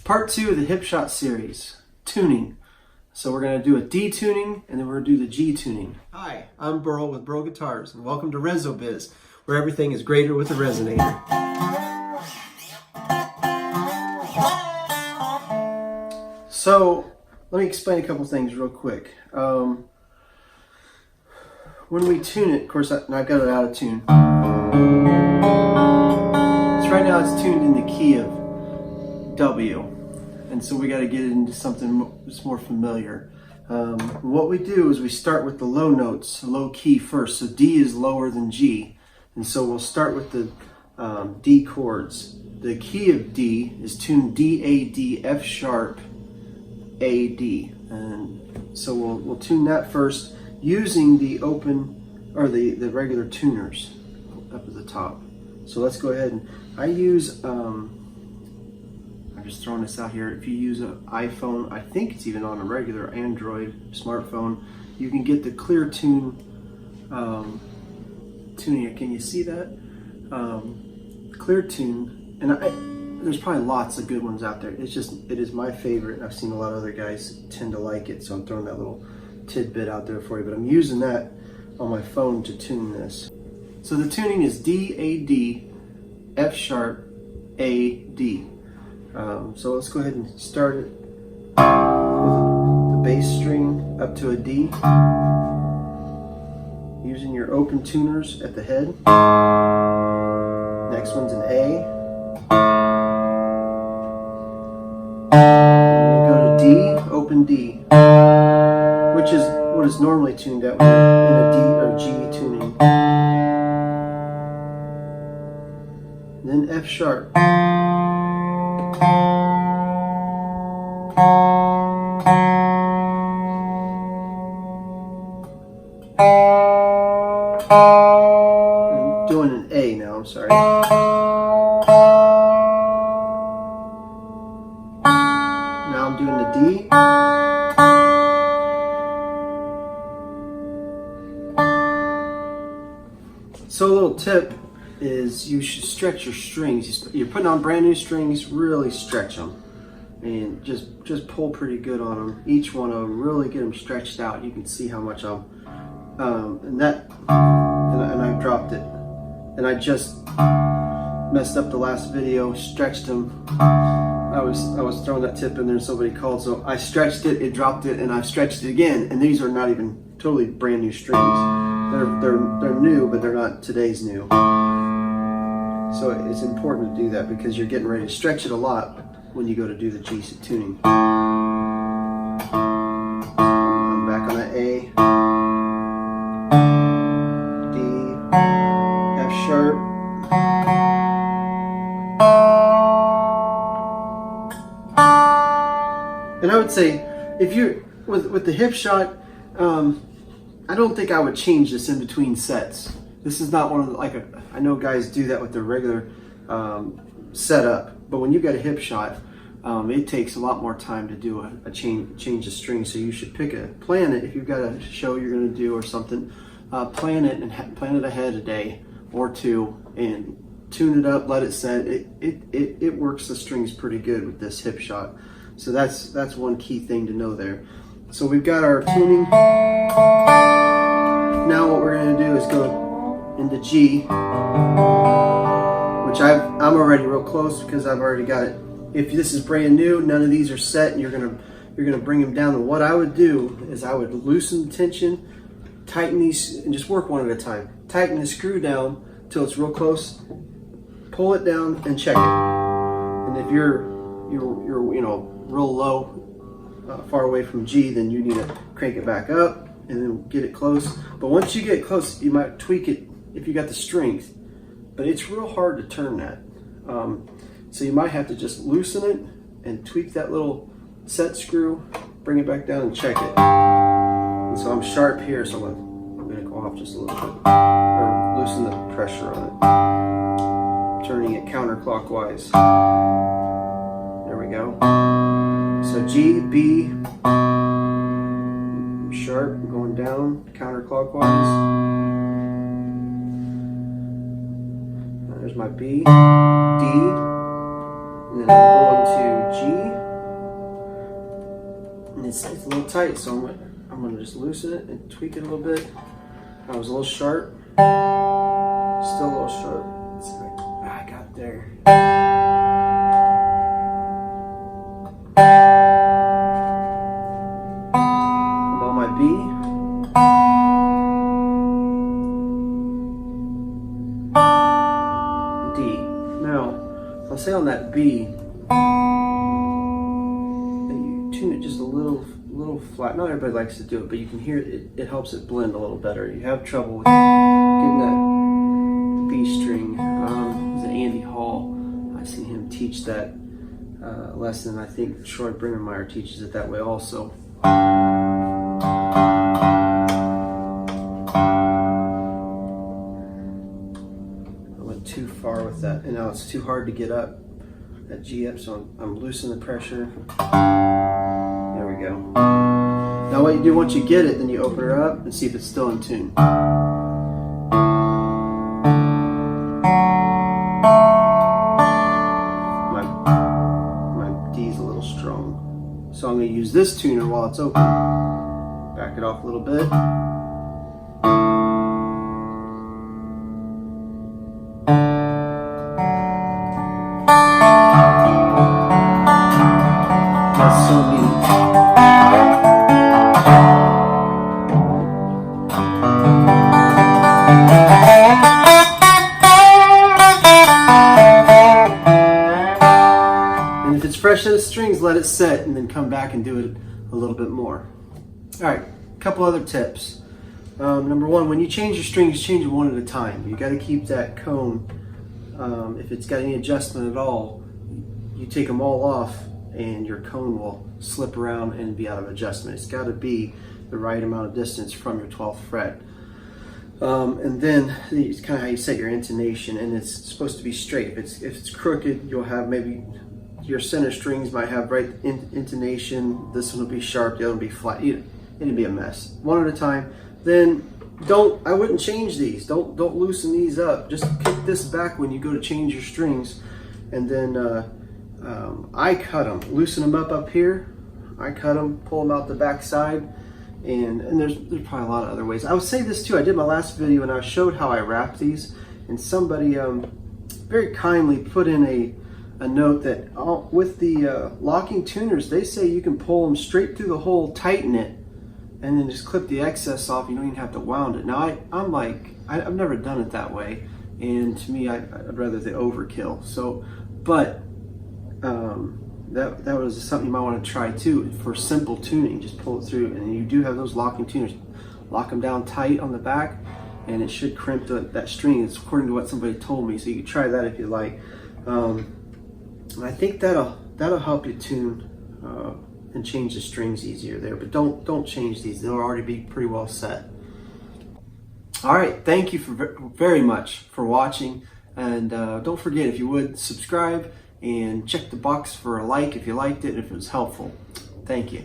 Part 2 of the HipShot series, tuning. So we're going to do a D tuning and then we're going to do the G tuning. Hi, I'm Byrl with Byrl Guitars and welcome to ResoBiz, where everything is greater with the resonator. So let me explain a couple things real quick. When we tune it, of course, I've got it out of tune. So right now it's tuned in the key of W, and so we got to get it into something that's more familiar. What we do is we start with the low notes, low key first. So D is lower than G, and so we'll start with the D chords. The key of D is tuned D, A, D, F sharp, A, D, and so we'll tune that first using the open or the regular tuners up at the top. So let's go ahead and I use I'm just throwing this out here. If you use an iPhone, I think it's even on a regular Android smartphone, you can get the clear tune tuning. Can you see that? Clear tune, and there's probably lots of good ones out there. It is my favorite. I've seen a lot of other guys tend to like it, so I'm throwing that little tidbit out there for you. But I'm using that on my phone to tune this. So the tuning is D, A, D, F sharp, A, D. So let's go ahead and start it with the bass string up to a D, using your open tuners at the head. Next one's an A. We'll go to D, open D, which is what is normally tuned at in a D or G tuning. Then F sharp. I'm doing an A now, I'm sorry. Now I'm doing the D. So a little tip is you should stretch your strings. You're putting on brand new strings, really stretch them. And just pull pretty good on them. Each one of them, really get them stretched out. You can see how much I'm, and I dropped it. And I just messed up the last video, stretched them. I was throwing that tip in there and somebody called, so I stretched it, it dropped it, and I stretched it again. And these are not even totally brand new strings. They're new, but they're not today's new. So it's important to do that because you're getting ready to stretch it a lot when you go to do the G tuning. I'm back on that A, D, F sharp, and I would say if you with the HipShot, I don't think I would change this in between sets. This is not one of the, I know guys do that with their regular setup, but when you got a HipShot, it takes a lot more time to do a change of string. So you should plan it if you've got a show you're going to do or something. Plan it and plan it ahead a day or two and tune it up. Let it set. It works the strings pretty good with this HipShot. So that's one key thing to know there. So we've got our tuning. Now what we're going to do is go into G, which I'm already real close because I've already got it. If this is brand new, none of these are set, and you're gonna bring them down. And what I would do is I would loosen the tension, tighten these, and just work one at a time. Tighten the screw down till it's real close. Pull it down and check it. And if you're real low, far away from G, then you need to crank it back up and then get it close. But once you get close, you might tweak it if you got the strength. But it's real hard to turn that. So you might have to just loosen it and tweak that little set screw, bring it back down and check it. And so I'm sharp here, so I'm gonna go off just a little bit, or loosen the pressure on it. Turning it counterclockwise. There we go. So G, B, sharp, going down, counterclockwise. There's my B, D, and then I'm going to G, And it's a little tight, so I'm gonna just loosen it and tweak it a little bit. I was a little sharp, still a little sharp. Let's see if I got there. I'm on my B. D. Now, I'll say on that B, you tune it just a little flat. Not everybody likes to do it, but you can hear it. It helps it blend a little better. You have trouble with getting that B string. Is it Andy Hall? I see him teach that lesson. I think Troy Brinnemeyer teaches it that way also. Too far with that, and now it's too hard to get up that G up, so I'm loosening the pressure. There we go. Now what you do once you get it, then you open her up and see if it's still in tune. My D's a little strong, so I'm going to use this tuner while it's open. Back it off a little bit. That's so neat. And if it's fresh in the strings, let it set and then come back and do it a little bit more. All right, a couple other tips. Number one, when you change your strings, change them one at a time. You got to keep that cone. If it's got any adjustment at all, you take them all off and your cone will slip around and be out of adjustment. It's got to be the right amount of distance from your 12th fret. And then it's kind of how you set your intonation, and it's supposed to be straight. If it's crooked, you'll have maybe your center strings might have right intonation. This one will be sharp, the other will be flat. It'll be a mess. One at a time. Then I wouldn't change these. Don't loosen these up. Just kick this back when you go to change your strings, and then I cut them, loosen them up here. I cut them, pull them out the back side, and there's probably a lot of other ways. I would say this too. I did my last video and I showed how I wrap these, and somebody very kindly put in a note that with the locking tuners, they say you can pull them straight through the hole, tighten it, and then just clip the excess off. You don't even have to wound it. Now I'm like, I've never done it that way, and to me, I'd rather the overkill. So, but that was something you might want to try too for simple tuning. Just pull it through, and you do have those locking tuners. Lock them down tight on the back, and it should crimp that string. It's according to what somebody told me, so you can try that if you like. And I think that'll help you tune and change the strings easier there. But don't change these; they'll already be pretty well set. All right, thank you very much for watching, and don't forget, if you would, subscribe and check the box for a like if you liked it, if it was helpful. Thank you.